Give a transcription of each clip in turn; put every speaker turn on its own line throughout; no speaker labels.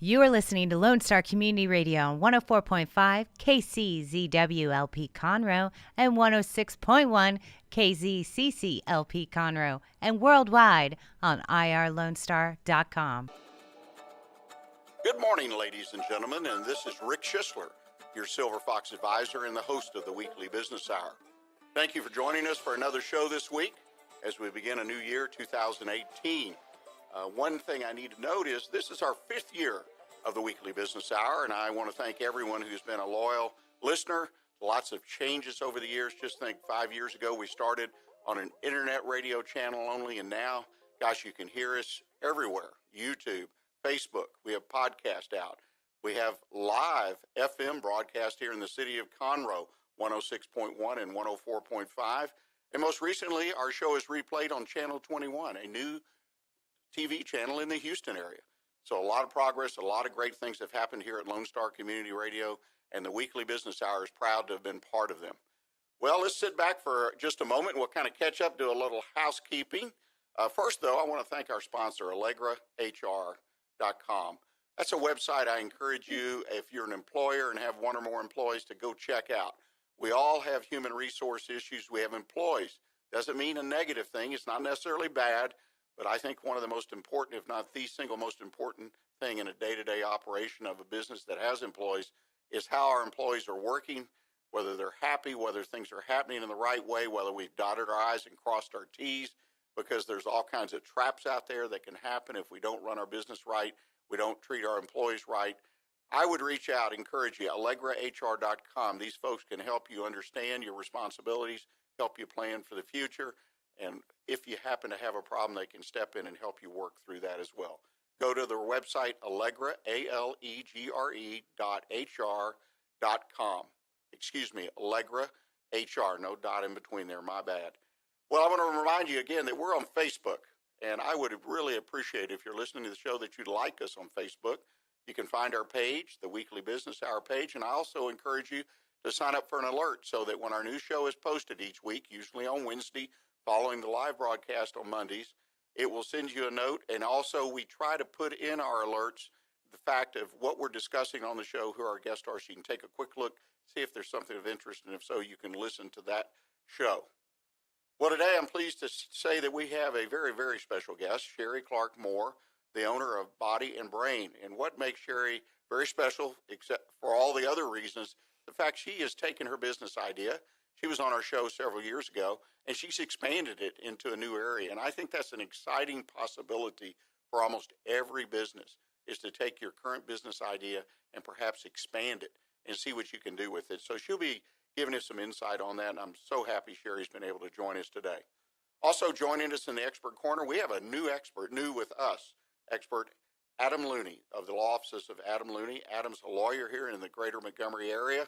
You are listening to Lone Star Community Radio on 104.5 KCZWLP Conroe and 106.1 KZCCLP Conroe and worldwide on irlonestar.com.
Good morning, ladies and gentlemen, and this is Rick Schissler, your Silver Fox advisor and the host of the Weekly Business Hour. Thank you for joining us for another show this week as we begin a new year, 2018. One thing I need to note is this is our 5th year of the Weekly Business Hour, and I want to thank everyone who's been a loyal listener. Lots of changes over the years. Just think 5 years ago we started on an internet radio channel only, and now, gosh, you can hear us everywhere. YouTube, Facebook, we have podcast out. We have live FM broadcast here in the city of Conroe, 106.1 and 104.5. And most recently, our show is replayed on Channel 21, a new TV channel in the Houston area. So a lot of progress, a lot of great things have happened here at Lone Star Community Radio, and the Weekly Business Hour is proud to have been part of them. Well, let's sit back for just a moment. We'll kind of catch up, do a little housekeeping. First, though, I want to thank our sponsor, AllegraHR.com. That's a website I encourage you, if you're an employer and have one or more employees, to go check out. We all have human resource issues. We have employees. Doesn't mean a negative thing. It's not necessarily bad. But I think one of the most important, if not the single most important thing in a day-to-day operation of a business that has employees is how our employees are working, whether they're happy, whether things are happening in the right way, whether we've dotted our I's and crossed our T's, because there's all kinds of traps out there that can happen if we don't run our business right, we don't treat our employees right. I would reach out, encourage you, AllegraHR.com. These folks can help you understand your responsibilities, help you plan for the future. And if you happen to have a problem, they can step in and help you work through that as well. Go to their website, Allegra, ALEGRE.HR.com. Excuse me, Allegra HR, no dot in between there, my bad. Well, I want to remind you again that we're on Facebook, and I would really appreciate if you're listening to the show that you'd like us on Facebook. You can find our page, the Weekly Business Hour page, and I also encourage you to sign up for an alert so that when our new show is posted each week, usually on Wednesday, following the live broadcast on Mondays, it will send you a note. And also we try to put in our alerts the fact of what we're discussing on the show, who our guests are, so you can take a quick look, see if there's something of interest, and if so, you can listen to that show. Well, today I'm pleased to say that we have a very, very special guest, Cherie Clark-Moore, the owner of Body and Brain. And what makes Cherie very special, except for all the other reasons, the fact she has taken her business idea. She was on our show several years ago, and she's expanded it into a new area. And I think that's an exciting possibility for almost every business, is to take your current business idea and perhaps expand it and see what you can do with it. So she'll be giving us some insight on that, and I'm so happy Cherie's been able to join us today. Also joining us in the expert corner, we have a new expert, new with us, expert Adam Looney of the law offices of Adam Looney. Adam's a lawyer here in the greater Montgomery area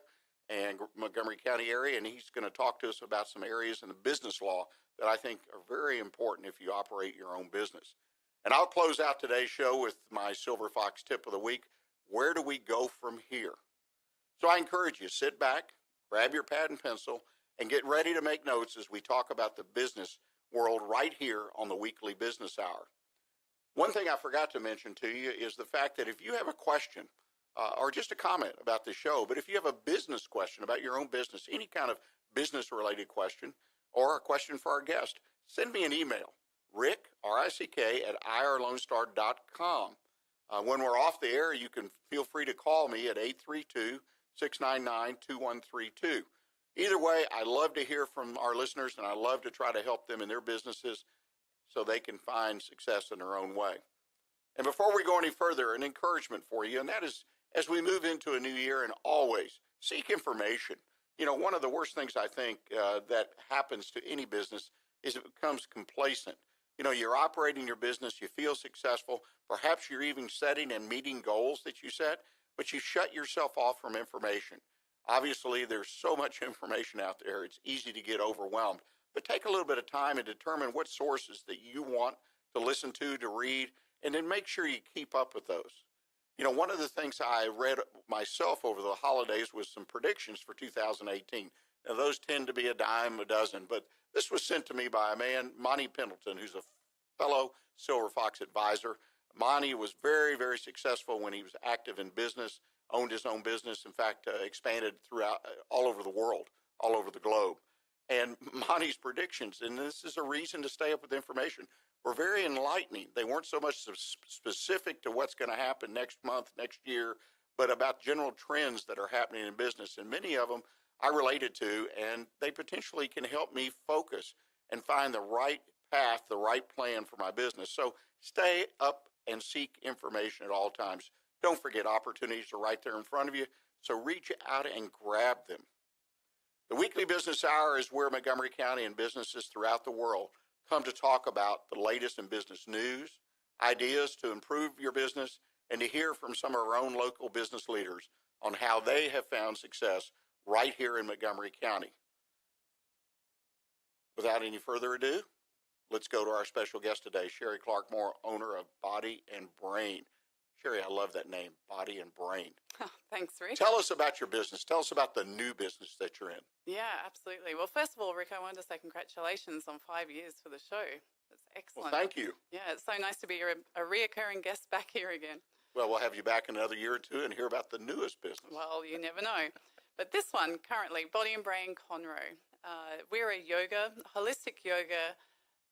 and Montgomery County area, and he's going to talk to us about some areas in the business law that I think are very important if you operate your own business. And I'll close out today's show with my Silver Fox tip of the week. Where do we go from here? So I encourage you, sit back, grab your pad and pencil, and get ready to make notes as we talk about the business world right here on the Weekly Business Hour. One thing I forgot to mention to you is the fact that if you have a question, or just a comment about the show, but if you have a business question about your own business, any kind of business-related question, or a question for our guest, send me an email, Rick, R-I-C-K, at irlonestar.com. When we're off the air, you can feel free to call me at 832-699-2132. Either way, I love to hear from our listeners, and I love to try to help them in their businesses so they can find success in their own way. And before we go any further, an encouragement for you, and that is, as we move into a new year, and always seek information. You know, one of the worst things I think that happens to any business is it becomes complacent. You know, you're operating your business, you feel successful, perhaps you're even setting and meeting goals that you set, but you shut yourself off from information. Obviously, there's so much information out there, it's easy to get overwhelmed. But take a little bit of time and determine what sources that you want to listen to read, and then make sure you keep up with those. You know, one of the things I read myself over the holidays was some predictions for 2018. Now, those tend to be a dime a dozen, but this was sent to me by a man, Monty Pendleton, who's a fellow Silver Fox advisor. Monty was very, very successful when he was active in business, owned his own business, in fact, expanded throughout all over the world, all over the globe. And Monty's predictions, and this is a reason to stay up with information, were very enlightening. They weren't so much specific to what's going to happen next month, next year, but about general trends that are happening in business. And many of them I related to, and they potentially can help me focus and find the right path, the right plan for my business. So stay up and seek information at all times. Don't forget, opportunities are right there in front of you, so reach out and grab them. The Weekly Business Hour is where Montgomery County and businesses throughout the world come to talk about the latest in business news, ideas to improve your business, and to hear from some of our own local business leaders on how they have found success right here in Montgomery County. Without any further ado, let's go to our special guest today, Cherie Clark-Moore, owner of Body and Brain. Cherie, I love that name, Body and Brain.
Oh, thanks, Rick.
Tell us about your business. Tell us about the new business that you're in.
Yeah, absolutely. Well, first of all, Rick, I wanted to say congratulations on 5 years for the show. That's excellent.
Well, thank you.
Yeah, it's so nice to be a reoccurring guest back here again.
Well, we'll have you back in another year or two and hear about the newest business.
Well, you never know. But this one, currently, Body and Brain Conroe. We're a holistic yoga,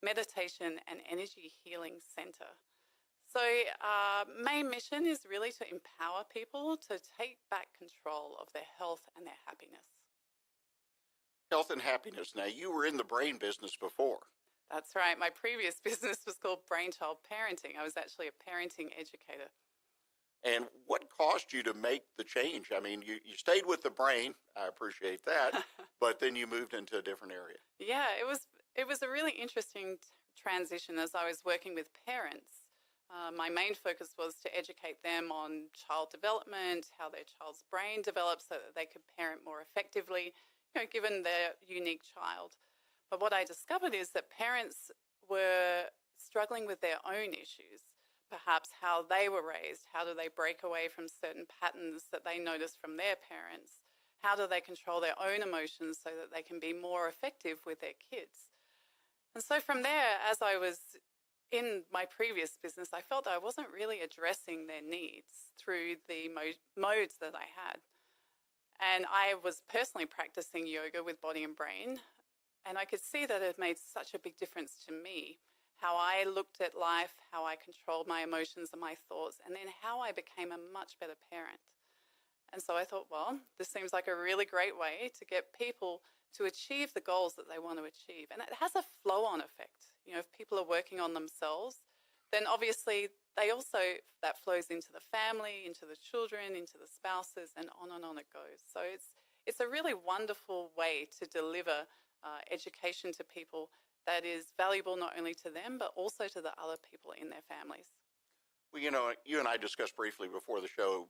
meditation, and energy healing center. So our main mission is really to empower people to take back control of their health and their happiness.
Health and happiness. Now, you were in the brain business before.
That's right. My previous business was called Brainchild Parenting. I was actually a parenting educator.
And what caused you to make the change? I mean, you stayed with the brain. I appreciate that. But then you moved into a different area.
Yeah, it was a really interesting transition as I was working with parents. My main focus was to educate them on child development, how their child's brain develops so that they could parent more effectively, given their unique child. But what I discovered is that parents were struggling with their own issues, perhaps how they were raised, how do they break away from certain patterns that they noticed from their parents, how do they control their own emotions so that they can be more effective with their kids. And so from there, as I was in my previous business, I felt that I wasn't really addressing their needs through the modes that I had. And I was personally practicing yoga with Body and Brain, and I could see that it made such a big difference to me, how I looked at life, how I controlled my emotions and my thoughts, and then how I became a much better parent. And so I thought, well, this seems like a really great way to get people to achieve the goals that they want to achieve. And it has a flow-on effect. If people are working on themselves, then obviously that flows into the family, into the children, into the spouses, and on it goes. So it's a really wonderful way to deliver education to people that is valuable not only to them, but also to the other people in their families.
Well, you and I discussed briefly before the show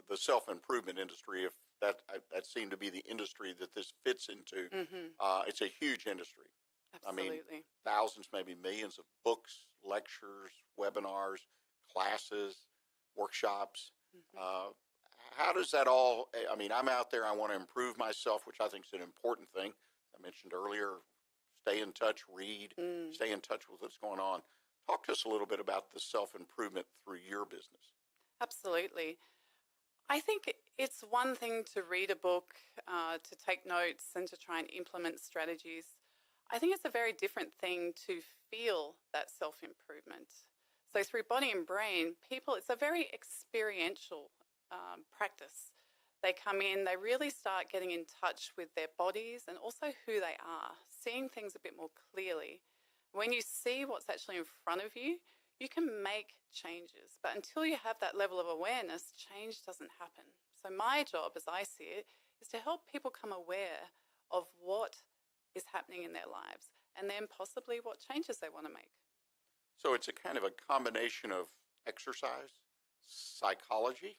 the self-improvement industry. If that seemed to be the industry that this fits into. Mm-hmm. It's a huge industry.
Absolutely.
I mean, thousands, maybe millions of books, lectures, webinars, classes, workshops. Mm-hmm. How does that all, I mean, I'm out there, I want to improve myself, which I think is an important thing. I mentioned earlier, stay in touch, read, stay in touch with what's going on. Talk to us a little bit about the self-improvement through your business.
Absolutely. I think it's one thing to read a book, to take notes, and to try and implement strategies. I think it's a very different thing to feel that self-improvement. So through Body and Brain, it's a very experiential practice. They come in, they really start getting in touch with their bodies and also who they are, seeing things a bit more clearly. When you see what's actually in front of you, you can make changes. But until you have that level of awareness, change doesn't happen. So my job, as I see it, is to help people come aware of what is happening in their lives and then possibly what changes they want to make.
So it's a kind of a combination of exercise, psychology.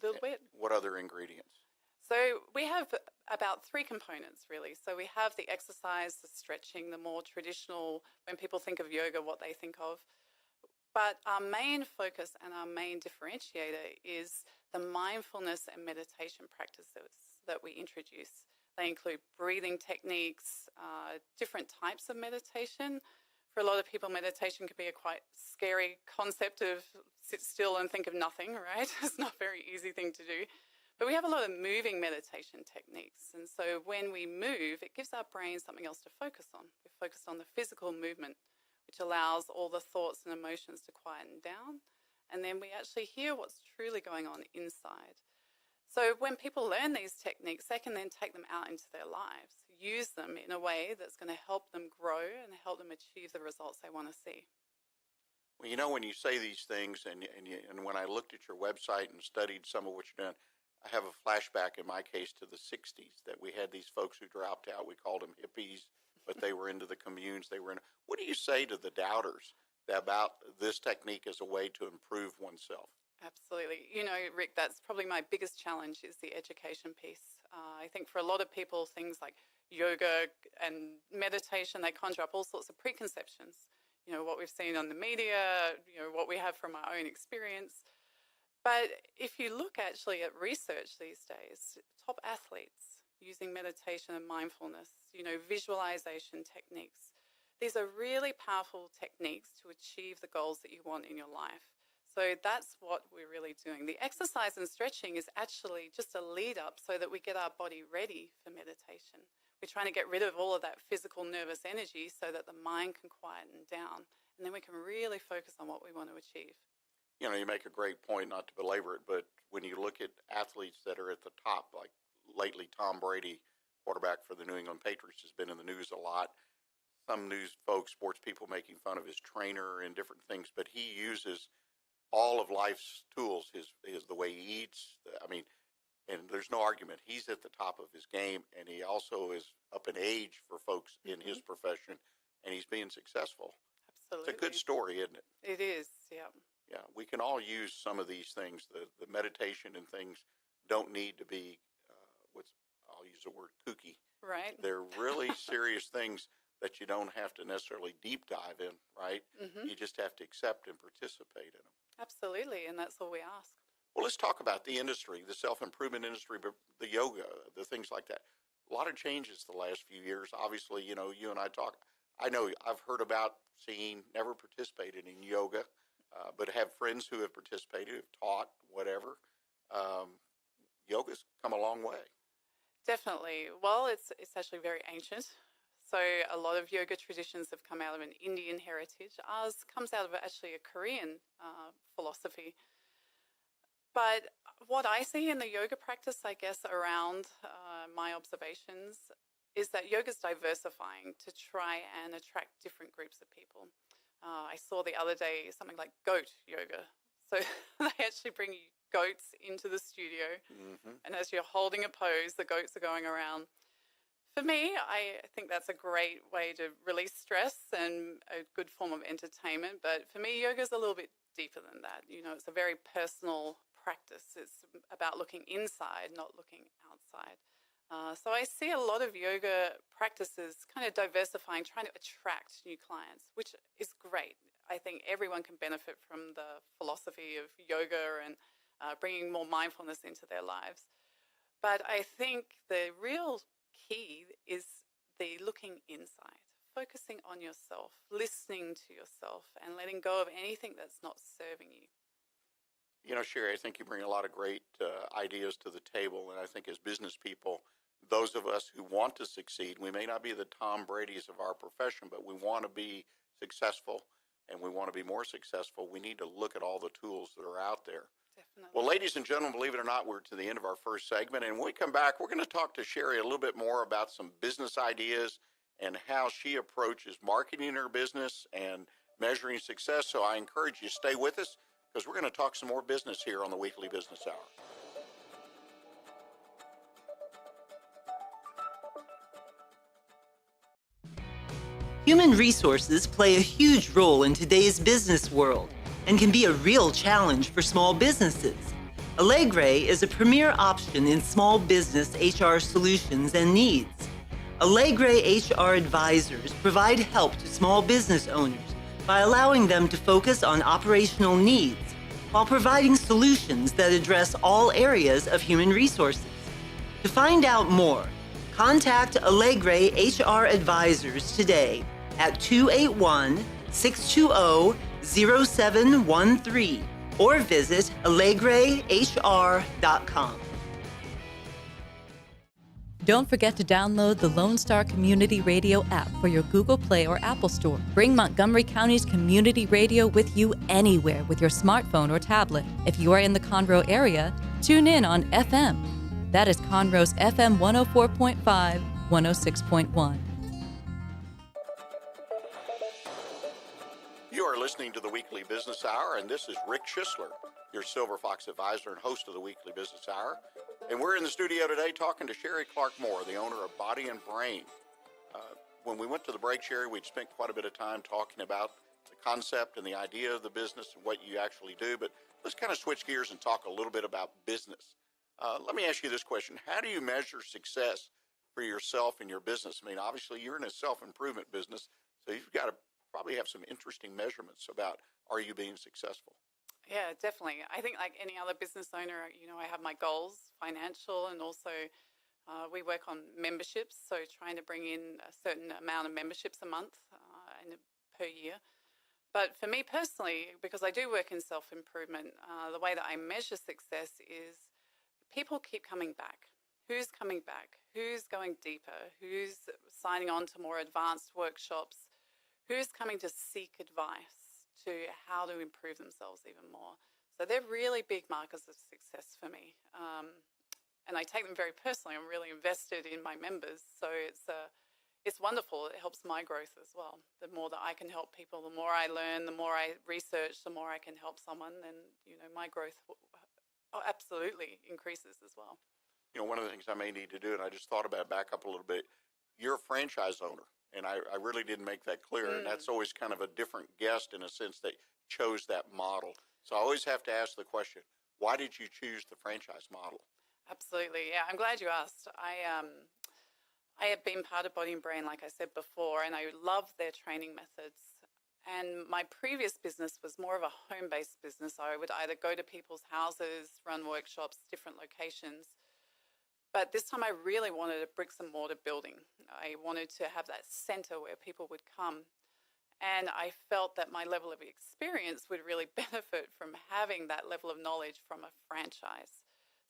A little bit.
What other ingredients?
So we have about 3 components, really. So we have the exercise, the stretching, the more traditional, when people think of yoga, what they think of. But our main focus and our main differentiator is the mindfulness and meditation practices that we introduce. They include breathing techniques, different types of meditation, For a lot of people, meditation can be a quite scary concept of sit still and think of nothing, right? It's not a very easy thing to do. But we have a lot of moving meditation techniques. And so when we move, it gives our brain something else to focus on. We focus on the physical movement, which allows all the thoughts and emotions to quieten down. And then we actually hear what's truly going on inside. So when people learn these techniques, they can then take them out into their lives, use them in a way that's going to help them grow and help them achieve the results they want to see.
Well, you know, when you say these things, and when I looked at your website and studied some of what you're doing, I have a flashback in my case to the 60s that we had these folks who dropped out. We called them hippies, but they were into the communes. What do you say to the doubters about this technique as a way to improve oneself?
Absolutely. You know, Rick, that's probably my biggest challenge is the education piece. I think for a lot of people, things like yoga and meditation, they conjure up all sorts of preconceptions. You know, what we've seen on the media, you know, what we have from our own experience. But if you look actually at research these days, top athletes using meditation and mindfulness, you know, visualization techniques, these are really powerful techniques to achieve the goals that you want in your life. So that's what we're really doing. The exercise and stretching is actually just a lead up so that we get our body ready for meditation. We're trying to get rid of all of that physical nervous energy so that the mind can quieten down, and then we can really focus on what we want to achieve.
You know, you make a great point, not to belabor it, but when you look at athletes that are at the top, like lately Tom Brady, quarterback for the New England Patriots, has been in the news a lot. Some news folks, sports people making fun of his trainer and different things, but he uses all of life's tools, his the way he eats. I mean, and there's no argument. He's at the top of his game, and he also is up in age for folks in his profession, and he's being successful.
Absolutely.
It's a good story, isn't it?
It is, yeah.
Yeah, we can all use some of these things. The meditation and things don't need to be, I'll use the word kooky.
Right.
They're really serious things that you don't have to necessarily deep dive in, right? Mm-hmm. You just have to accept and participate in them.
Absolutely, and that's all we ask.
Well, let's talk about the industry, the self-improvement industry, but the yoga, the things like that. A lot of changes the last few years. Obviously, you know, you and I talk. I know I've heard about seeing, never participated in yoga, but have friends who have participated, have taught, whatever. Yoga's come a long way.
Definitely. Well, it's actually very ancient. So a lot of yoga traditions have come out of an Indian heritage. Ours comes out of actually a Korean philosophy. But what I see in the yoga practice, I guess, around my observations, is that yoga's diversifying to try and attract different groups of people. I saw the other day something like goat yoga. So they actually bring goats into the studio, and as you're holding a pose, the goats are going around. For me, I think that's a great way to release stress and a good form of entertainment. But for me, yoga is a little bit deeper than that. You know, it's a very personal practice. It's about looking inside, not looking outside. So I see a lot of yoga practices kind of diversifying, trying to attract new clients, which is great. I think everyone can benefit from the philosophy of yoga and bringing more mindfulness into their lives. But I think the real key is the looking inside, focusing on yourself, listening to yourself, and letting go of anything that's not serving you.
You know, Cherie, I think you bring a lot of great ideas to the table, and I think as business people, those of us who want to succeed, we may not be the Tom Bradys of our profession, but we want to be successful, and we want to be more successful. We need to look at all the tools that are out there.
Definitely.
Well, ladies and gentlemen, believe it or not, we're to the end of our first segment, and when we come back, we're going to talk to Cherie a little bit more about some business ideas and how she approaches marketing her business and measuring success. So I encourage you to stay with us, because we're going to talk some more business here on the Weekly Business Hour.
Human resources play a huge role in today's business world and can be a real challenge for small businesses. Allegre is a premier option in small business HR solutions and needs. Allegre HR advisors provide help to small business owners by allowing them to focus on operational needs while providing solutions that address all areas of human resources. To find out more, contact Allegre HR advisors today at 281-620-0713 or visit AllegreHR.com.
Don't forget to download the Lone Star Community Radio app for your Google Play or Apple Store. Bring Montgomery County's community radio with you anywhere with your smartphone or tablet. If you are in the Conroe area, tune in on FM. That is Conroe's FM 104.5, 106.1.
You are listening to the Weekly Business Hour, and this is Rick Schissler, your Silver Fox advisor and host of the Weekly Business Hour. And we're in the studio today talking to Cherie Clark-Moore, the owner of Body and Brain. When we went to the break, Cherie, we'd spent quite a bit of time talking about the concept and the idea of the business and what you actually do. But let's kind of switch gears and talk a little bit about business. Let me ask you this question. How do you measure success for yourself and your business? I mean, obviously, you're in a self-improvement business, so you've got to probably have some interesting measurements about are you being successful?
Yeah, definitely. I think like any other business owner, I have my goals, financial, and also we work on memberships. So trying to bring in a certain amount of memberships a month and per year. But for me personally, because I do work in self-improvement, the way that I measure success is people keep coming back. Who's coming back? Who's going deeper? Who's signing on to more advanced workshops? Who's coming to seek advice to how to improve themselves even more? So they're really big markers of success for me. And I take them very personally. I'm really invested in my members. So it's wonderful. It helps my growth as well. The more that I can help people, the more I learn, the more I research, the more I can help someone, then, my growth absolutely increases as well.
One of the things I may need to do, and I just thought about it, back up a little bit, you're a franchise owner. And I really didn't make that clear. And that's always kind of a different guest in a sense that chose that model. So I always have to ask the question, why did you choose the franchise model?
Absolutely. Yeah, I'm glad you asked. I have been part of Body and Brain, like I said before, and I love their training methods. And my previous business was more of a home-based business. I would either go to people's houses, run workshops, different locations. But this time I really wanted a bricks and mortar building. I wanted to have that center where people would come. And I felt that my level of experience would really benefit from having that level of knowledge from a franchise.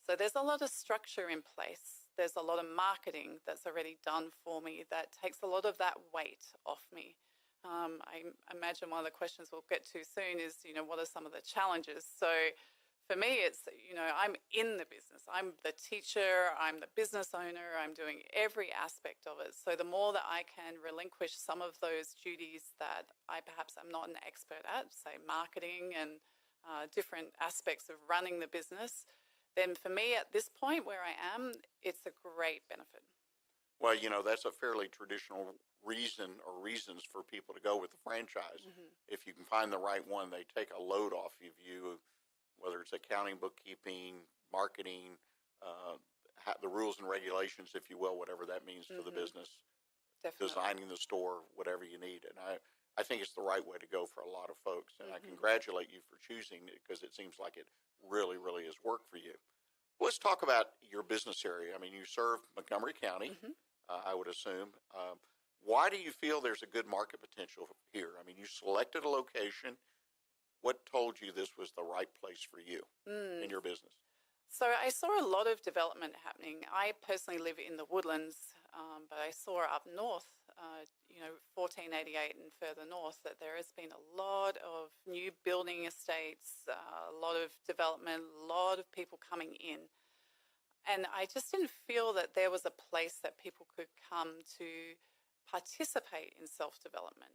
So there's a lot of structure in place. There's a lot of marketing that's already done for me that takes a lot of that weight off me. I imagine one of the questions we'll get to soon is, what are some of the challenges? So for me, it's, I'm in the business. I'm the teacher, I'm the business owner, I'm doing every aspect of it. So the more that I can relinquish some of those duties that I perhaps am not an expert at, say marketing and different aspects of running the business, then for me at this point where I am, it's a great benefit.
Well, that's a fairly traditional reason or reasons for people to go with the franchise. Mm-hmm. If you can find the right one, they take a load off of you, whether it's accounting, bookkeeping, marketing, the rules and regulations, if you will, whatever that means to the business, definitely. Designing the store, whatever you need. And I think it's the right way to go for a lot of folks. And I congratulate you for choosing it because it seems like it really, really has worked for you. Let's talk about your business area. I mean, you serve Montgomery County, I would assume. Why do you feel there's a good market potential here? I mean, you selected a location. What told you this was the right place for you in your business?
So I saw a lot of development happening. I personally live in the Woodlands, but I saw up north, 1488 and further north, that there has been a lot of new building estates, a lot of development, a lot of people coming in. And I just didn't feel that there was a place that people could come to participate in self-development.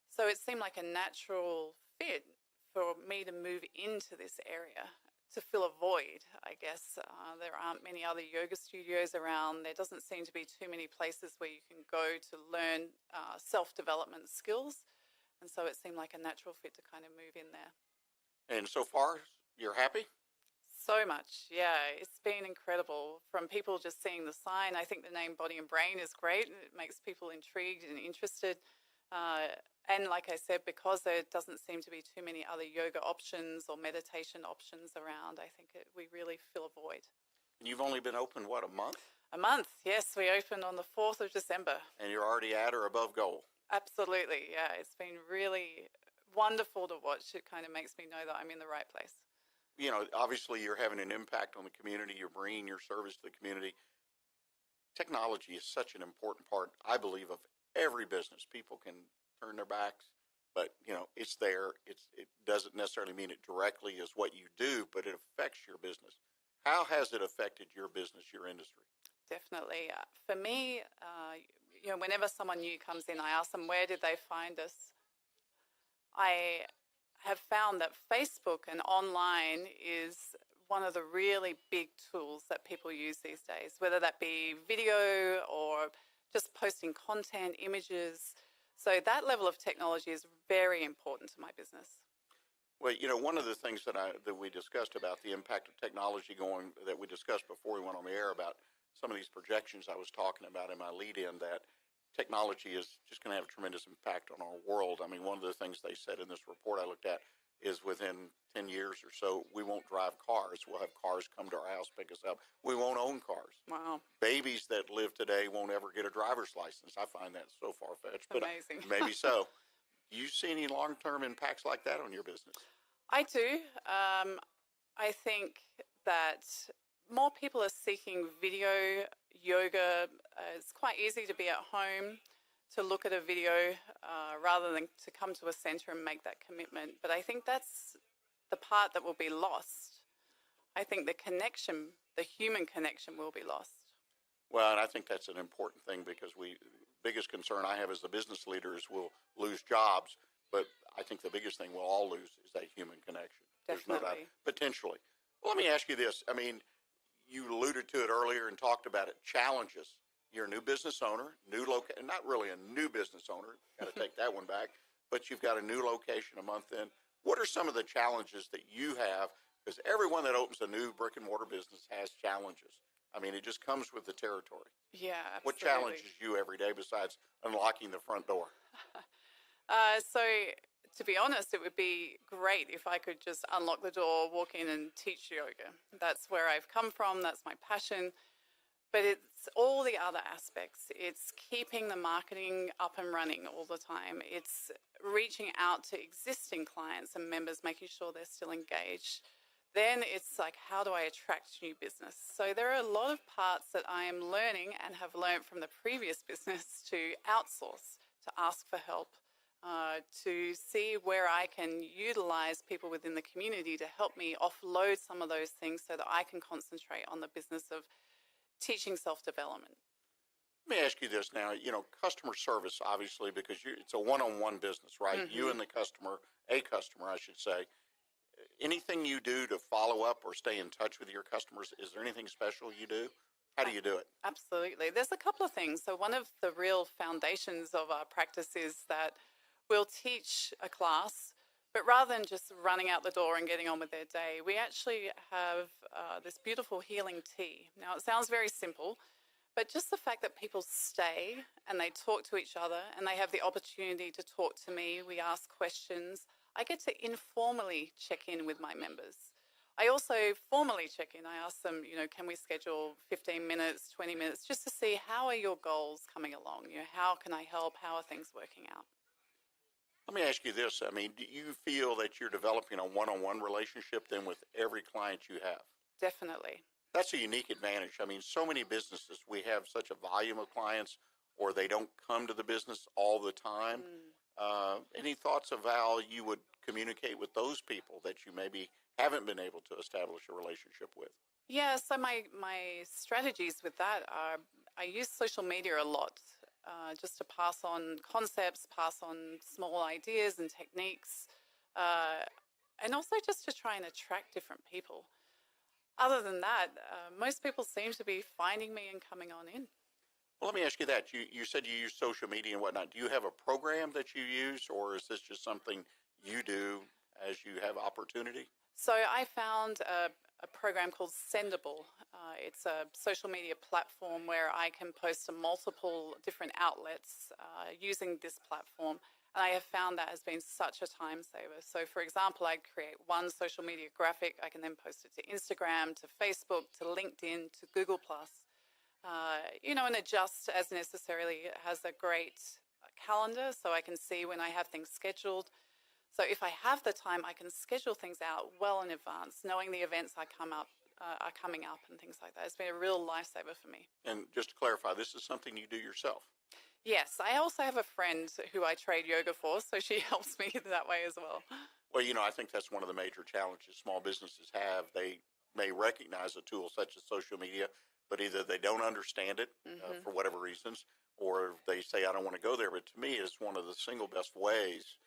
So it seemed like a natural fit for me to move into this area to fill a void, I guess. There aren't many other yoga studios around. There doesn't seem to be too many places where you can go to learn self-development skills. And so it seemed like a natural fit to kind of move in there.
And so far, you're happy?
So much, yeah. It's been incredible. From people just seeing the sign, I think the name Body and Brain is great. It makes people intrigued and interested. And like I said, because there doesn't seem to be too many other yoga options or meditation options around, I think we really fill a void.
And you've only been open, what, a month?
A month, yes. We opened on the 4th of December.
And you're already at or above goal?
Absolutely, yeah. It's been really wonderful to watch. It kind of makes me know that I'm in the right place.
You know, obviously you're having an impact on the community. You're bringing your service to the community. Technology is such an important part, I believe, of every business. People can turn their backs, but it's there. It doesn't necessarily mean it directly is what you do, but it affects your business. How has it affected your business, your industry?
Definitely. For me, whenever someone new comes in, I ask them, where did they find us? I have found that Facebook and online is one of the really big tools that people use these days, whether that be video or just posting content, images. So that level of technology is very important to my business.
Well, one of the things that we discussed about the impact of technology that we discussed before we went on the air about some of these projections I was talking about in my lead-in, that technology is just going to have a tremendous impact on our world. I mean, one of the things they said in this report I looked at is within 10 years or so, we won't drive cars. We'll have cars come to our house, pick us up. We won't own cars.
Wow.
Babies that live today won't ever get a driver's license. I find that so far-fetched, but
amazing.
Maybe so. Do you see any long-term impacts like that on your business?
I do. I think that more people are seeking video, yoga. It's quite easy to be at home to look at a video rather than to come to a center and make that commitment. But I think that's the part that will be lost. I think the human connection will be lost.
Well, and I think that's an important thing because biggest concern I have as the business leader is we'll lose jobs, but I think the biggest thing we'll all lose is that human connection.
Definitely.
There's no doubt, potentially. Well, let me ask you this. I mean, you alluded to it earlier and talked about it. Challenges. You're a new business owner, not really a new business owner. Got to take that one back. But you've got a new location a month in. What are some of the challenges that you have? Because everyone that opens a new brick and mortar business has challenges. I mean, it just comes with the territory.
Yeah, absolutely.
What challenges you every day besides unlocking the front door?
So, to be honest, it would be great if I could just unlock the door, walk in and teach yoga. That's where I've come from. That's my passion. But it's all the other aspects. It's keeping the marketing up and running all the time. It's reaching out to existing clients and members, making sure they're still engaged. Then it's like, how do I attract new business? So there are a lot of parts that I am learning and have learned from the previous business to outsource, to ask for help, to see where I can utilize people within the community to help me offload some of those things so that I can concentrate on the business of teaching self-development.
Let me ask you this now. Customer service, obviously, because it's a one-on-one business, right? Mm-hmm. You and the customer, I should say. Anything you do to follow up or stay in touch with your customers, is there anything special you do? How do you do it?
Absolutely. There's a couple of things. So one of the real foundations of our practice is that we'll teach a class, but rather than just running out the door and getting on with their day, we actually have this beautiful healing tea. Now, it sounds very simple, but just the fact that people stay and they talk to each other and they have the opportunity to talk to me, we ask questions. I get to informally check in with my members. I also formally check in. I ask them, can we schedule 15 minutes, 20 minutes, just to see how are your goals coming along? How can I help? How are things working out?
Let me ask you this. I mean, do you feel that you're developing a one-on-one relationship then with every client you have?
Definitely.
That's a unique advantage. I mean, so many businesses, we have such a volume of clients, or they don't come to the business all the time. Any thoughts of how you would communicate with those people that you maybe haven't been able to establish a relationship with?
Yeah, so my strategies with that are I use social media a lot. Just to pass on concepts, pass on small ideas and techniques, and also just to try and attract different people. Other than that, most people seem to be finding me and coming on in.
Well, let me ask you that. You said you use social media and whatnot. Do you have a program that you use, or is this just something you do as you have opportunity?
So I found a program called Sendable. It's a social media platform where I can post to multiple different outlets using this platform. And I have found that has been such a time saver. So, for example, I create one social media graphic. I can then post it to Instagram, to Facebook, to LinkedIn, to Google+. And adjust as necessarily. It has a great calendar so I can see when I have things scheduled. So if I have the time, I can schedule things out well in advance, knowing the events are coming up and things like that. It's been a real lifesaver for me.
And just to clarify, this is something you do yourself.
Yes, I also have a friend who I trade yoga for, so she helps me that way as well.
Well, I think that's one of the major challenges small businesses have. They may recognize a tool such as social media, but either they don't understand it for whatever reasons, or they say, I don't want to go there. But to me, it's one of the single best ways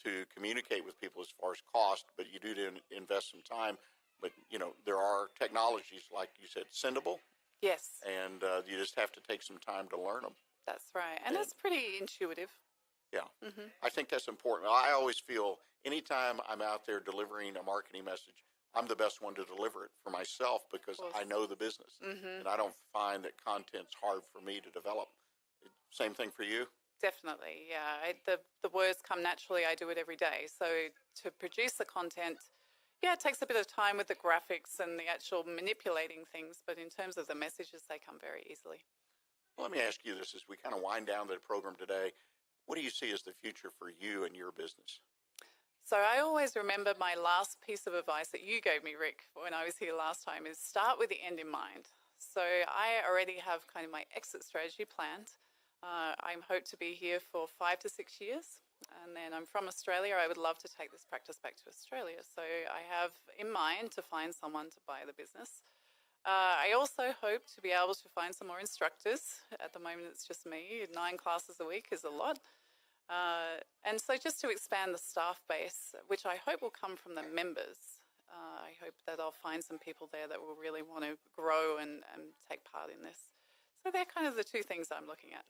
to communicate with people as far as cost, but you do invest some time. But, there are technologies, like you said, sendable.
Yes.
And you just have to take some time to learn them.
That's right. And it's pretty intuitive.
Yeah. I think that's important. I always feel anytime I'm out there delivering a marketing message, I'm the best one to deliver it for myself because I know the business. And I don't find that content's hard for me to develop. Same thing for you?
Definitely, yeah. The words come naturally. I do it every day. So to produce the content, it takes a bit of time with the graphics and the actual manipulating things. But in terms of the messages, they come very easily.
Well, let me ask you this as we kind of wind down the program today. What do you see as the future for you and your business?
So I always remember my last piece of advice that you gave me, Rick, when I was here last time, is start with the end in mind. So I already have kind of my exit strategy planned. I hope to be here for 5 to 6 years. And then I'm from Australia. I would love to take this practice back to Australia. So I have in mind to find someone to buy the business. I also hope to be able to find some more instructors. At the moment, it's just me. 9 classes a week is a lot. And so just to expand the staff base, which I hope will come from the members. I hope that I'll find some people there that will really want to grow and take part in this. So they're kind of the 2 things I'm looking at.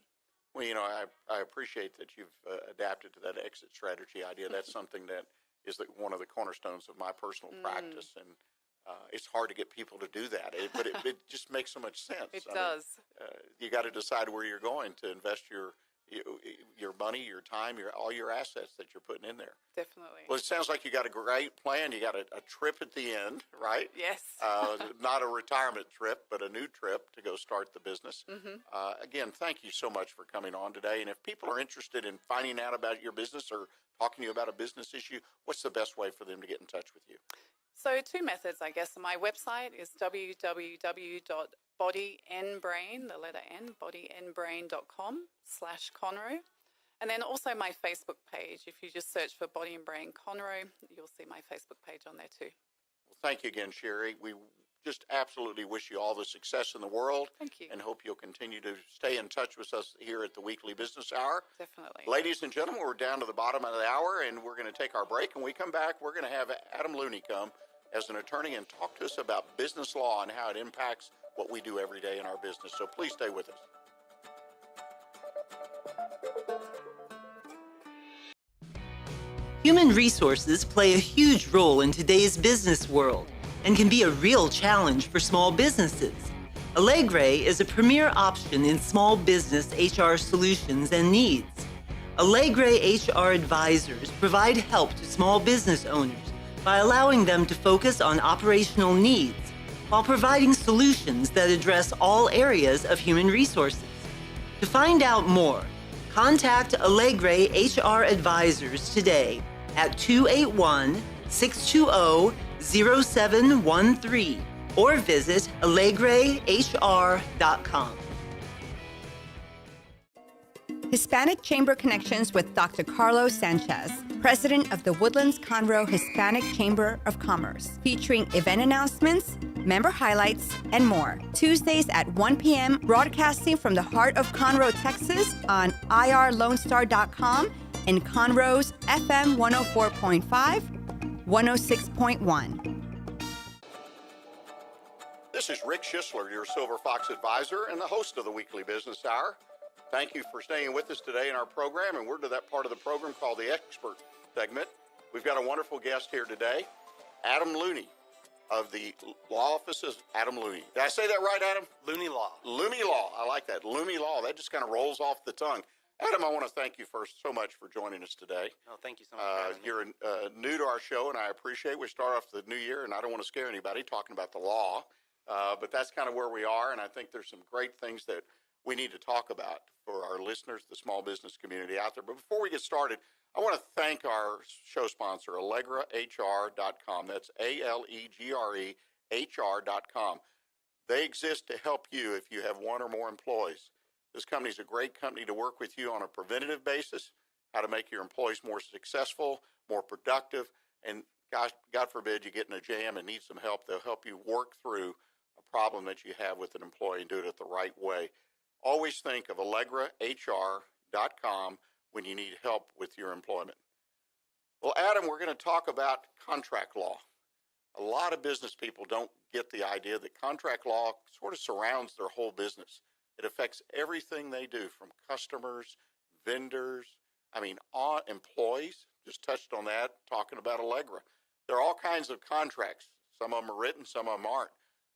Well, I appreciate that you've adapted to that exit strategy idea. That's something that is one of the cornerstones of my personal practice. And it's hard to get people to do that, but it just makes so much sense.
It does.
You got to decide where you're going to invest your money, your time, all your assets that you're putting in there.
Definitely.
Well, it sounds like you got a great plan. You got a trip at the end, right?
Yes.
Not a retirement trip, but a new trip to go start the business. Again, thank you so much for coming on today. And if people are interested in finding out about your business or talking to you about a business issue, what's the best way for them to get in touch with you?
So 2 methods, I guess. My website is www.bodynbrain, the letter N, bodynbrain.com/Conroe. And then also my Facebook page. If you just search for Body and Brain Conroe, you'll see my Facebook page on there too.
Well, thank you again, Cherie. We just absolutely wish you all the success in the world.
Thank you.
And hope you'll continue to stay in touch with us here at the Weekly Business Hour.
Definitely.
Ladies and gentlemen, we're down to the bottom of the hour, and we're going to take our break. And when we come back, we're going to have Adam Looney come as an attorney and talk to us about business law and how it impacts what we do every day in our business. So please stay with us.
Human resources play a huge role in today's business world and can be a real challenge for small businesses. Allegre is a premier option in small business HR solutions and needs. Allegre HR advisors provide help to small business owners by allowing them to focus on operational needs while providing solutions that address all areas of human resources. To find out more, contact Allegre HR advisors today at 281-620-0713 or visit allegrehr.com.
Hispanic Chamber Connections with Dr. Carlos Sanchez, President of the Woodlands Conroe Hispanic Chamber of Commerce, featuring event announcements, member highlights, and more. Tuesdays at 1 p.m., broadcasting from the heart of Conroe, Texas on irlonestar.com and Conroe's FM 104.5, 106.1.
This is Rick Schissler, your Silver Fox advisor and the host of the Weekly Business Hour. Thank you for staying with us today in our program, and we're to that part of the program called the Expert segment. We've got a wonderful guest here today, Adam Looney of the law offices. Adam Looney. Did I say that right, Adam?
Looney Law.
Looney Law. I like that. Looney Law. That just kind of rolls off the tongue. Adam, I want to thank you so much for joining us today.
Oh, thank you so much for having me.
You're new to our show, and I appreciate it. We start off the new year, and I don't want to scare anybody talking about the law, but that's kind of where we are, and I think there's some great things that we need to talk about for our listeners, the small business community out there. But before we get started, I want to thank our show sponsor, AllegraHR.com. That's ALEGREHR.com. They exist to help you if you have one or more employees. This company is a great company to work with you on a preventative basis, how to make your employees more successful, more productive, and gosh, God forbid you get in a jam and need some help. They'll help you work through a problem that you have with an employee and do it the right way. Always think of AllegraHR.com when you need help with your employment. Well, Adam, we're going to talk about contract law. A lot of business people don't get the idea that contract law sort of surrounds their whole business. It affects everything they do, from customers, vendors, employees. Just touched on that, talking about Allegra. There are all kinds of contracts. Some of them are written, some of them aren't.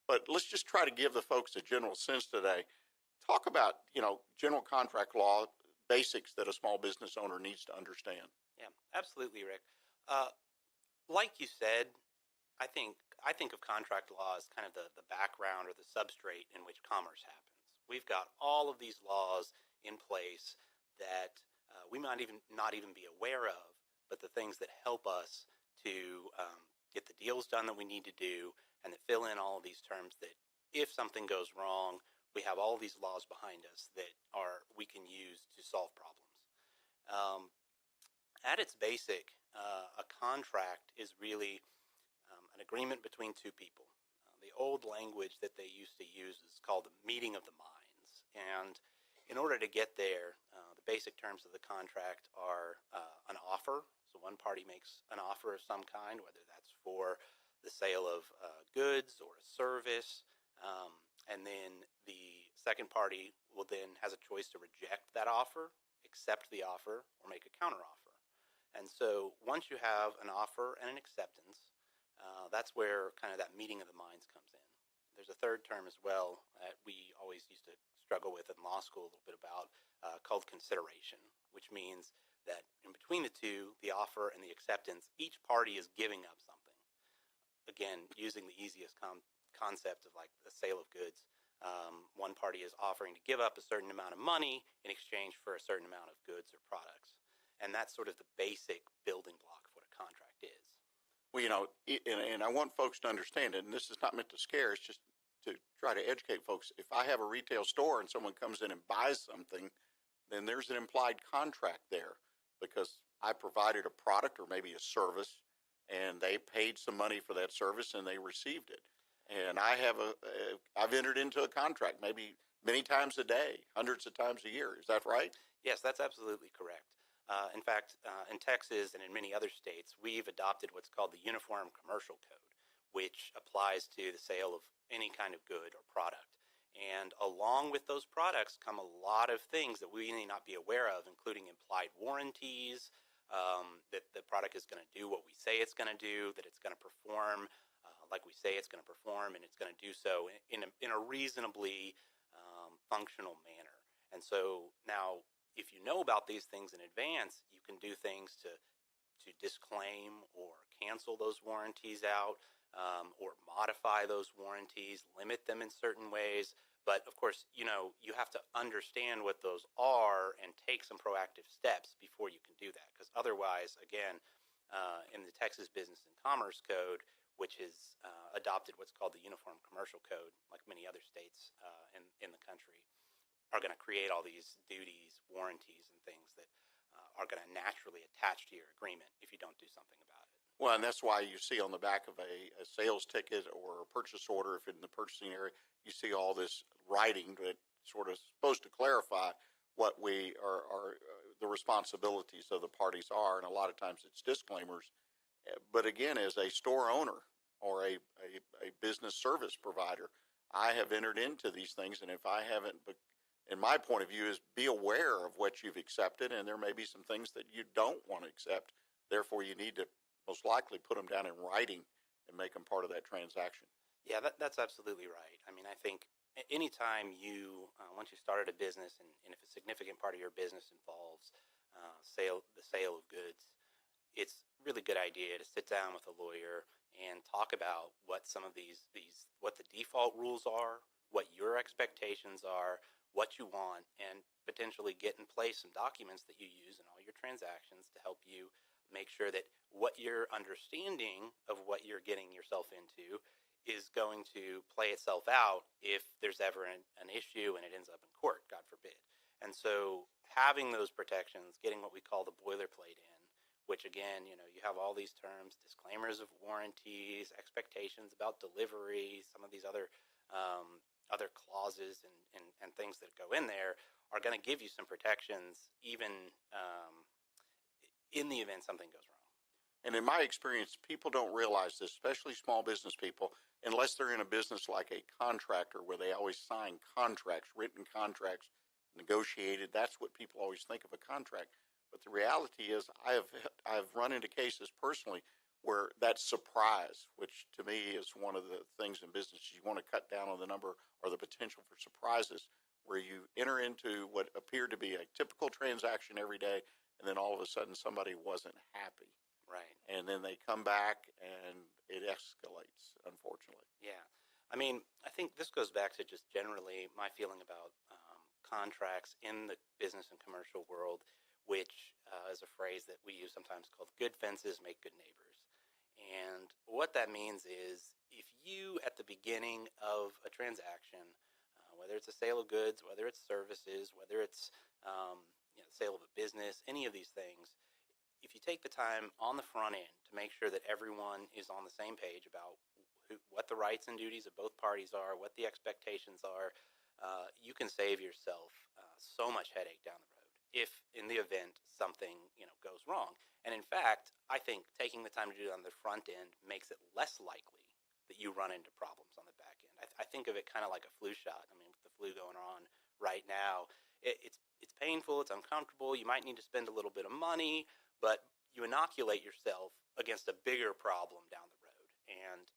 But let's just try to give the folks a general sense today. Talk about, general contract law basics that a small business owner needs to understand.
Yeah, absolutely, Rick. Like you said, I think of contract law as kind of the background or the substrate in which commerce happens. We've got all of these laws in place that we might not even be aware of, but the things that help us to get the deals done that we need to do, and that fill in all of these terms that if something goes wrong, we have all these laws behind us that we can use to solve problems. At its basic, a contract is really an agreement between two people. The old language that they used to use is called the meeting of the minds. And in order to get there, the basic terms of the contract are an offer. So one party makes an offer of some kind, whether that's for the sale of goods or a service. And then the second party has a choice to reject that offer, accept the offer, or make a counteroffer. And so once you have an offer and an acceptance, that's where kind of that meeting of the minds comes in. There's a third term as well that we always used to struggle with in law school a little bit about, called consideration, which means that in between the two, the offer and the acceptance, each party is giving up something. Again, using the easiest concept of like the sale of goods. One party is offering to give up a certain amount of money in exchange for a certain amount of goods or products. And that's sort of the basic building block of what a contract is.
Well, and I want folks to understand it, and this is not meant to scare, it's just to try to educate folks. If I have a retail store and someone comes in and buys something, then there's an implied contract there because I provided a product or maybe a service, and they paid some money for that service and they received it. And I've entered into a contract maybe many times a day, hundreds of times a year. Is that right?
Yes, that's absolutely correct. In fact, in Texas and in many other states, we've adopted what's called the Uniform Commercial Code, which applies to the sale of any kind of good or product. And along with those products come a lot of things that we may not be aware of, including implied warranties, that the product is going to do what we say it's going to do, that it's going to perform like we say it's going to perform, and it's going to do so in a reasonably functional manner. And so now, if you know about these things in advance, you can do things to disclaim or cancel those warranties out, or modify those warranties, limit them in certain ways. But of course, you have to understand what those are and take some proactive steps before you can do that. Because otherwise, again, in the Texas Business and Commerce Code, which has adopted what's called the Uniform Commercial Code, like many other states in the country, are going to create all these duties, warranties, and things that are going to naturally attach to your agreement if you don't do something about it.
Well, and that's why you see on the back of a sales ticket or a purchase order, if in the purchasing area, you see all this writing that sort of supposed to clarify what we are the responsibilities of the parties are, and a lot of times it's disclaimers. But again, as a store owner or a business service provider, I have entered into these things, and if I haven't, in my point of view, is be aware of what you've accepted, and there may be some things that you don't want to accept. Therefore, you need to most likely put them down in writing and make them part of that transaction.
Yeah, that's absolutely right. I mean, I think anytime once you started a business, and if a significant part of your business involves the sale of goods, it's a really good idea to sit down with a lawyer and talk about what some of what the default rules are, what your expectations are, what you want and potentially get in place some documents that you use in all your transactions to help you make sure that what you're understanding of what you're getting yourself into is going to play itself out if there's ever an issue and it ends up in court, God forbid. And so having those protections, getting what we call the boilerplate in, which again, you know, you have all these terms, disclaimers of warranties, expectations about delivery, some of these other clauses and things that go in there are going to give you some protections even in the event something goes wrong.
And in my experience, people don't realize this, especially small business people, unless they're in a business like a contractor where they always sign contracts, written contracts, negotiated. That's what people always think of a contract. But the reality is I've run into cases personally where that surprise, which to me is one of the things in business, you want to cut down on the number or the potential for surprises, where you enter into what appeared to be a typical transaction every day, and then all of a sudden somebody wasn't happy.
Right.
And then they come back and it escalates, unfortunately.
Yeah. I mean, I think this goes back to just generally my feeling about contracts in the business and commercial world, which is a phrase that we use sometimes called good fences make good neighbors. And what that means is if you, at the beginning of a transaction, whether it's a sale of goods, whether it's services, whether it's sale of a business, any of these things, if you take the time on the front end to make sure that everyone is on the same page about what the rights and duties of both parties are, what the expectations are, you can save yourself so much headache down the road if in the event something goes wrong. And in fact, I think taking the time to do it on the front end makes it less likely that you run into problems on the back end. I think of it kind of like a flu shot. I mean, with the flu going on right now, it's painful, it's uncomfortable, you might need to spend a little bit of money, but you inoculate yourself against a bigger problem down the road. And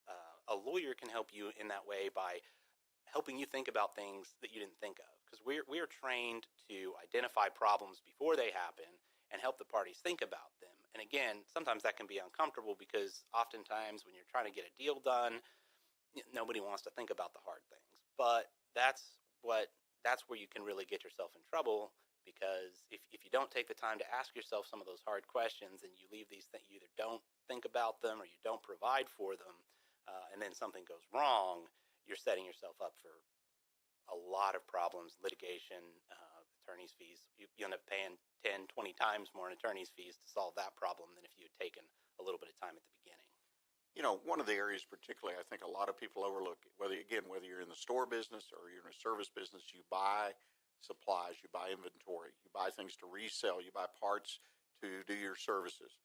a lawyer can help you in that way by helping you think about things that you didn't think of. Because we are trained to identify problems before they happen and help the parties think about them. And again, sometimes that can be uncomfortable because oftentimes when you're trying to get a deal done, nobody wants to think about the hard things. But that's where you can really get yourself in trouble, because if you don't take the time to ask yourself some of those hard questions and you leave these things, you either don't think about them or you don't provide for them, and then something goes wrong, you're setting yourself up for a lot of problems, litigation, attorney's fees. You end up paying 10, 20 times more in attorney's fees to solve that problem than if you had taken a little bit of time at the beginning.
You know, one of the areas particularly I think a lot of people overlook, whether you're in the store business or you're in a service business, you buy supplies, you buy inventory, you buy things to resell, you buy parts to do your services.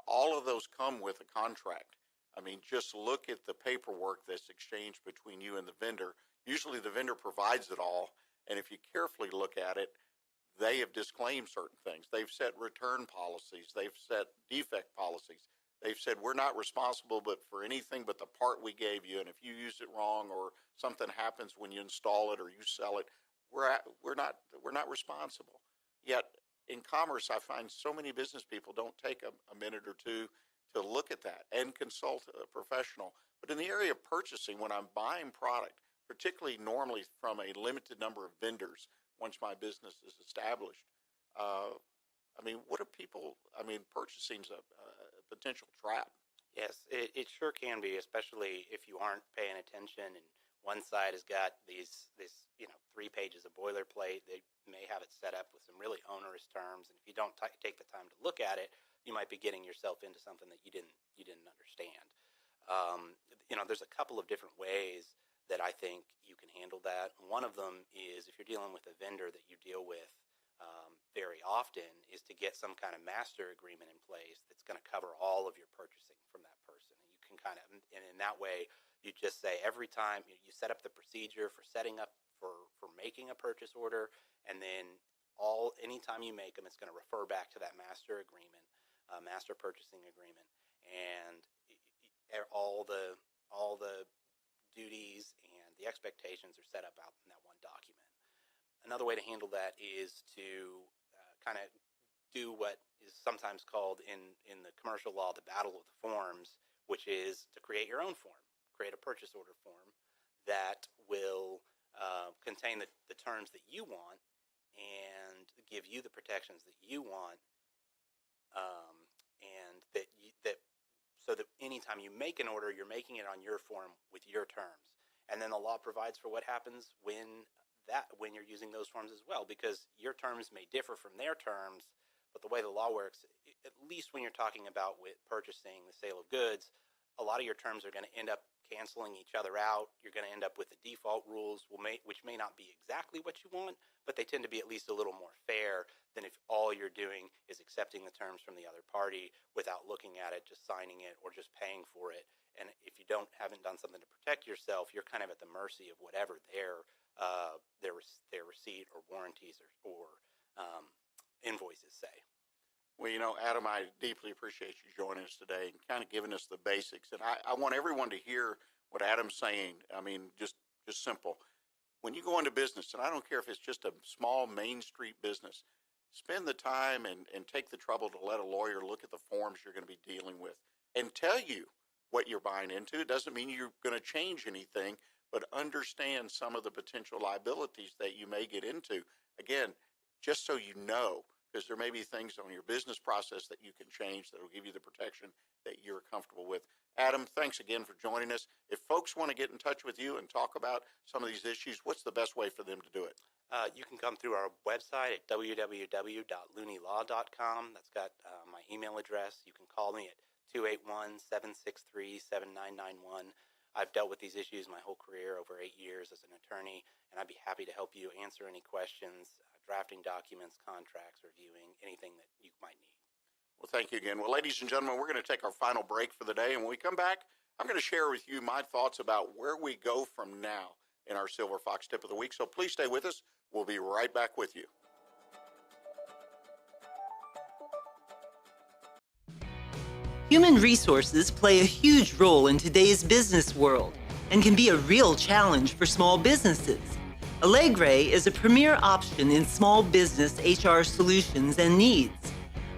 All of those come with a contract. I mean, just look at the paperwork that's exchanged between you and the vendor. Usually the vendor provides it all, and if you carefully look at it, they have disclaimed certain things. They've set return policies. They've set defect policies. They've said we're not responsible but for anything but the part we gave you, and if you use it wrong or something happens when you install it or you sell it, we're not responsible. Yet in commerce, I find so many business people don't take a minute or two to look at that and consult a professional. But in the area of purchasing, when I'm buying product, particularly normally from a limited number of vendors, once my business is established, purchasing's a potential trap.
Yes, it sure can be, especially if you aren't paying attention and one side has got this 3 pages of boilerplate. They may have it set up with some really onerous terms, and if you don't take the time to look at it, you might be getting yourself into something that you didn't understand. There's a couple of different ways that I think you can handle that. One of them is if you're dealing with a vendor that you deal with very often, is to get some kind of master agreement in place that's going to cover all of your purchasing from that person. And you can and in that way, you just say every time you set up the procedure for setting up for making a purchase order, and then anytime you make them, it's going to refer back to that master agreement, master purchasing agreement, and all the duties and the expectations are set up out in that one document. Another way to handle that is to kind of do what is sometimes called in the commercial law the battle of the forms, which is to create your own form, create a purchase order form that will contain the terms that you want and give you the protections that you want, and so that anytime you make an order, you're making it on your form with your terms. And then the law provides for what happens when you're using those forms as well, because your terms may differ from their terms, but the way the law works, at least when you're talking about with purchasing, the sale of goods, a lot of your terms are going to end up canceling each other out. You're going to end up with the default rules, which may not be exactly what you want, but they tend to be at least a little more fair than if all you're doing is accepting the terms from the other party without looking at it, just signing it, or just paying for it. And if you haven't done something to protect yourself, you're kind of at the mercy of whatever their receipt or warranties or invoices say.
Well, Adam, I deeply appreciate you joining us today and kind of giving us the basics. And I want everyone to hear what Adam's saying. I mean, just simple. When you go into business, and I don't care if it's just a small Main Street business, spend the time and take the trouble to let a lawyer look at the forms you're going to be dealing with and tell you what you're buying into. It doesn't mean you're going to change anything, but understand some of the potential liabilities that you may get into. Again, just so you know, because there may be things on your business process that you can change that will give you the protection that you're comfortable with. Adam, thanks again for joining us. If folks want to get in touch with you and talk about some of these issues, what's the best way for them to do it?
You can come through our website at www.looneylaw.com. That's got my email address. You can call me at 281-763-7991. I've dealt with these issues my whole career, over 8 years as an attorney, and I'd be happy to help you answer any questions, drafting documents, contracts, reviewing, anything that you might need.
Well, thank you again. Well, ladies and gentlemen, we're going to take our final break for the day, and when we come back, I'm going to share with you my thoughts about where we go from now in our Silver Fox Tip of the Week. So please stay with us. We'll be right back with you.
Human resources play a huge role in today's business world and can be a real challenge for small businesses. Allegre is a premier option in small business HR solutions and needs.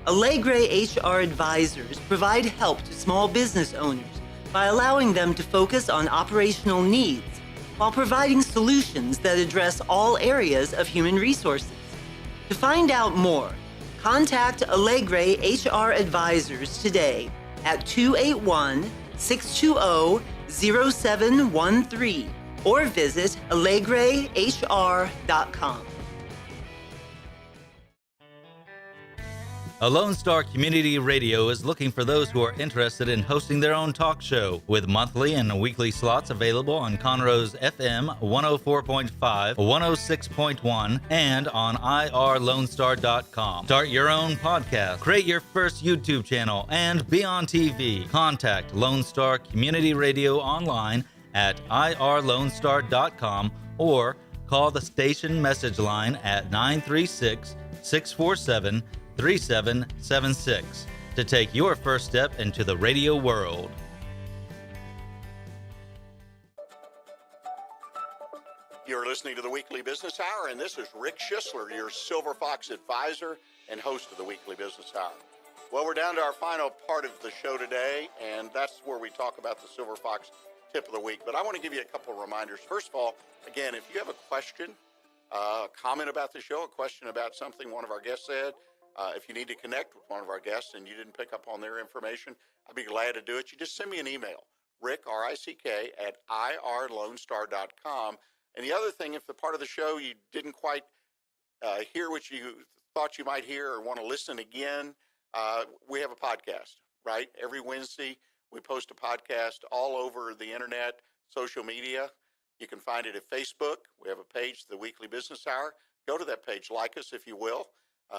Allegre HR advisors provide help to small business owners by allowing them to focus on operational needs while providing solutions that address all areas of human resources. To find out more, contact Allegre HR advisors today at 281-620-0713 or visit allegrehr.com.
Lone Star Community Radio is looking for those who are interested in hosting their own talk show, with monthly and weekly slots available on Conroe's FM 104.5, 106.1, and on irlonestar.com. Start your own podcast, create your first YouTube channel, and be on TV. Contact Lone Star Community Radio online at irlonestar.com or call the station message line at 936-647-3776 to take your first step into the radio world.
You're listening to the Weekly Business Hour, and this is Rick Schissler, your Silver Fox advisor and host of the Weekly Business Hour. Well, we're down to our final part of the show today, and that's where we talk about the Silver Fox Tip of the Week. But I want to give you a couple of reminders. First of all, again, if you have a question, comment about the show, a question about something one of our guests said, if you need to connect with one of our guests and you didn't pick up on their information, I'd be glad to do it. You just send me an email, Rick, R-I-C-K, at irlonestar.com. And the other thing, if the part of the show you didn't quite hear what you thought you might hear or want to listen again, we have a podcast, right? Every Wednesday, we post a podcast all over the internet, social media. You can find it at Facebook. We have a page, The Weekly Business Hour. Go to that page, like us if you will.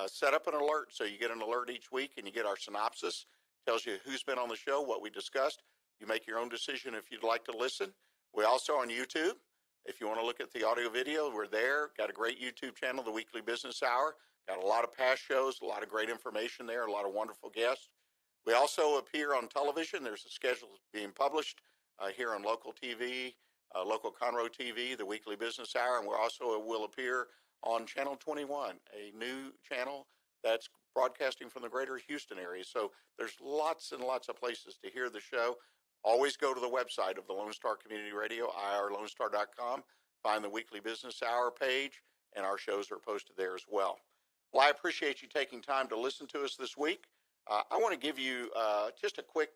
Set up an alert so you get an alert each week and you get our synopsis. Tells you who's been on the show, what we discussed. You make your own decision if you'd like to listen. We're also on YouTube. If you want to look at the audio video, we're there. Got a great YouTube channel, The Weekly Business Hour. Got a lot of past shows, a lot of great information there, a lot of wonderful guests. We also appear on television. There's a schedule being published here on local TV, local Conroe TV, The Weekly Business Hour, and we also will appear on Channel 21, a new channel that's broadcasting from the greater Houston area. So there's lots and lots of places to hear the show. Always go to the website of the Lone Star Community Radio, irlonestar.com. find the Weekly Business Hour page, and our shows are posted there as well. Well, I appreciate you taking time to listen to us this week. I want to give you just a quick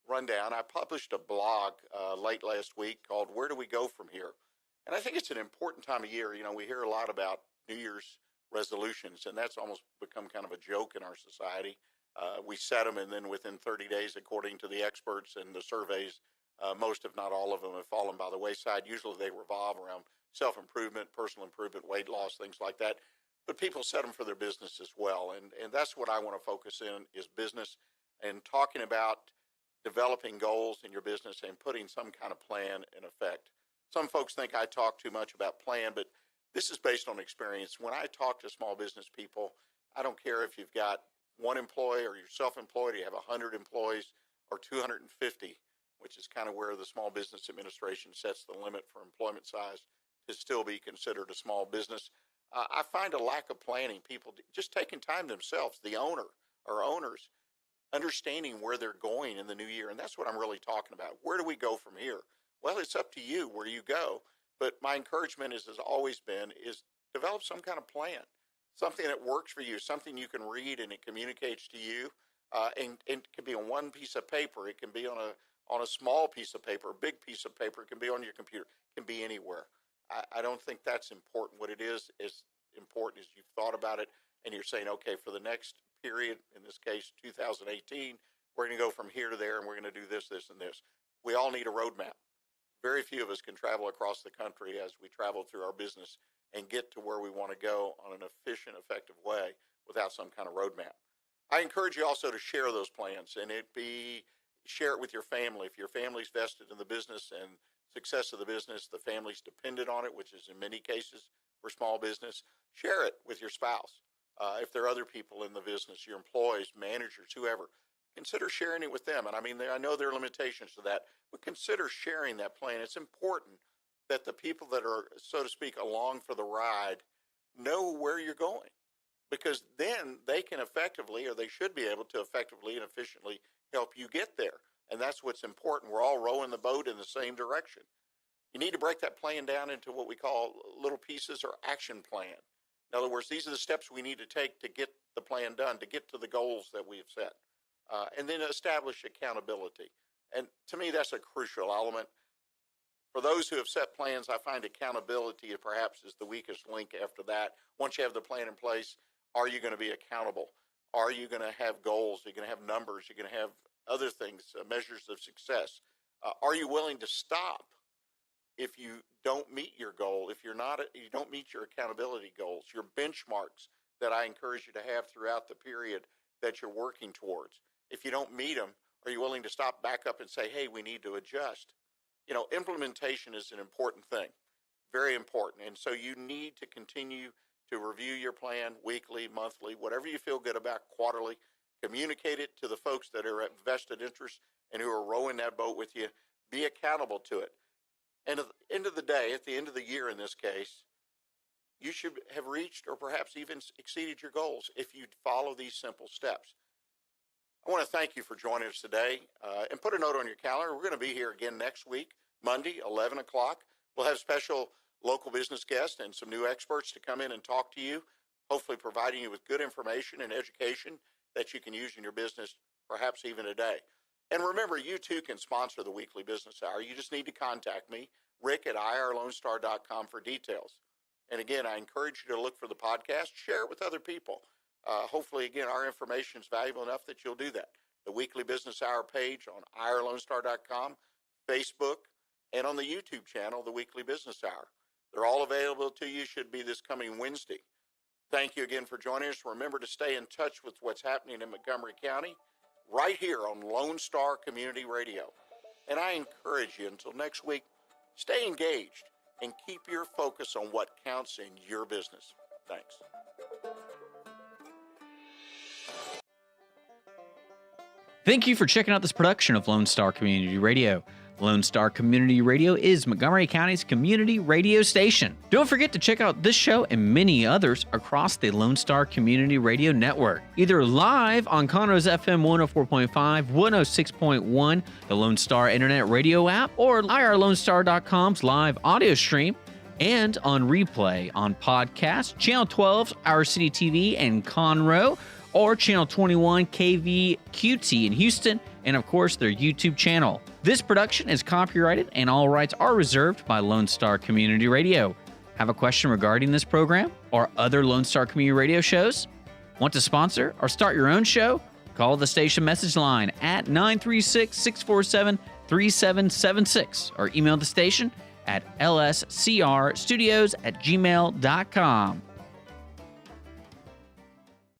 rundown. I published a blog late last week called Where Do We Go From Here? And I think it's an important time of year. You know, we hear a lot about New Year's resolutions, and that's almost become kind of a joke in our society. We set them, and then within 30 days, according to the experts and the surveys, most, if not all of them, have fallen by the wayside. Usually they revolve around self-improvement, personal improvement, weight loss, things like that. But people set them for their business as well. And that's what I want to focus in is business and talking about developing goals in your business and putting some kind of plan in effect. Some folks think I talk too much about plan, but this is based on experience. When I talk to small business people, I don't care if you've got one employee or you're self-employed, you have 100 employees or 250, which is kind of where the Small Business Administration sets the limit for employment size to still be considered a small business. I find a lack of planning, people just taking time themselves, the owner or owners, understanding where they're going in the new year. And that's what I'm really talking about. Where do we go from here? Well, it's up to you where you go. But my encouragement has always been is develop some kind of plan, something that works for you, something you can read and it communicates to you. And it can be on one piece of paper. It can be on a small piece of paper, a big piece of paper. It can be on your computer. It can be anywhere. I don't think that's important. What it is important is you've thought about it and you're saying, okay, for the next period, in this case, 2018, we're going to go from here to there and we're going to do this, this, and this. We all need a roadmap. Very few of us can travel across the country as we travel through our business and get to where we want to go on an efficient, effective way without some kind of roadmap. I encourage you also to share those plans and share it with your family. If your family's vested in the business and success of the business, the family's dependent on it, which is in many cases for small business, share it with your spouse. If there are other people in the business, your employees, managers, whoever, consider sharing it with them. And I mean, I know there are limitations to that, but consider sharing that plan. It's important that the people that are, so to speak, along for the ride know where you're going, because then they can effectively, or they should be able to effectively and efficiently help you get there. And that's what's important. We're all rowing the boat in the same direction. You need to break that plan down into what we call little pieces or action plan. In other words, these are the steps we need to take to get the plan done, to get to the goals that we have set. And then establish accountability. And to me, that's a crucial element. For those who have set plans, I find accountability perhaps is the weakest link after that. Once you have the plan in place, are you going to be accountable? Are you going to have goals? Are you going to have numbers? Are you going to have other things, measures of success? Are you willing to stop if you don't meet your goal, if you don't meet your accountability goals, your benchmarks that I encourage you to have throughout the period that you're working towards? If you don't meet them, are you willing to stop, back up and say, hey, we need to adjust? You know, implementation is an important thing, very important. And so you need to continue to review your plan weekly, monthly, whatever you feel good about, quarterly. Communicate it to the folks that are at vested interest and who are rowing that boat with you. Be accountable to it. And at the end of the day, at the end of the year in this case, you should have reached or perhaps even exceeded your goals if you follow these simple steps. I want to thank you for joining us today and put a note on your calendar. We're going to be here again next week, Monday, 11 o'clock. We'll have special local business guests and some new experts to come in and talk to you, hopefully providing you with good information and education that you can use in your business, perhaps even today. And remember, you too can sponsor the Weekly Business Hour. You just need to contact me, Rick at irlonestar.com for details. And again, I encourage you to look for the podcast, share it with other people. Hopefully, again, our information is valuable enough that you'll do that. The Weekly Business Hour page on irlonestar.com, Facebook, and on the YouTube channel, The Weekly Business Hour. They're all available to you, should be this coming Wednesday. Thank you again for joining us. Remember to stay in touch with what's happening in Montgomery County right here on Lone Star Community Radio. And I encourage you, until next week, stay engaged and keep your focus on what counts in your business. Thanks.
Thank you for checking out this production of Lone Star Community Radio. Lone Star Community Radio is Montgomery County's community radio station. Don't forget to check out this show and many others across the Lone Star Community Radio Network, either live on Conroe's FM 104.5, 106.1, the Lone Star Internet Radio app, or irlonestar.com's live audio stream, and on replay on podcast, Channel 12's Our City TV in Conroe, or Channel 21 KVQT in Houston, and of course their YouTube channel. This production is copyrighted and all rights are reserved by Lone Star Community Radio. Have a question regarding this program or other Lone Star Community Radio shows? Want to sponsor or start your own show? Call the station message line at 936-647-3776 or email the station at lscrstudios@gmail.com.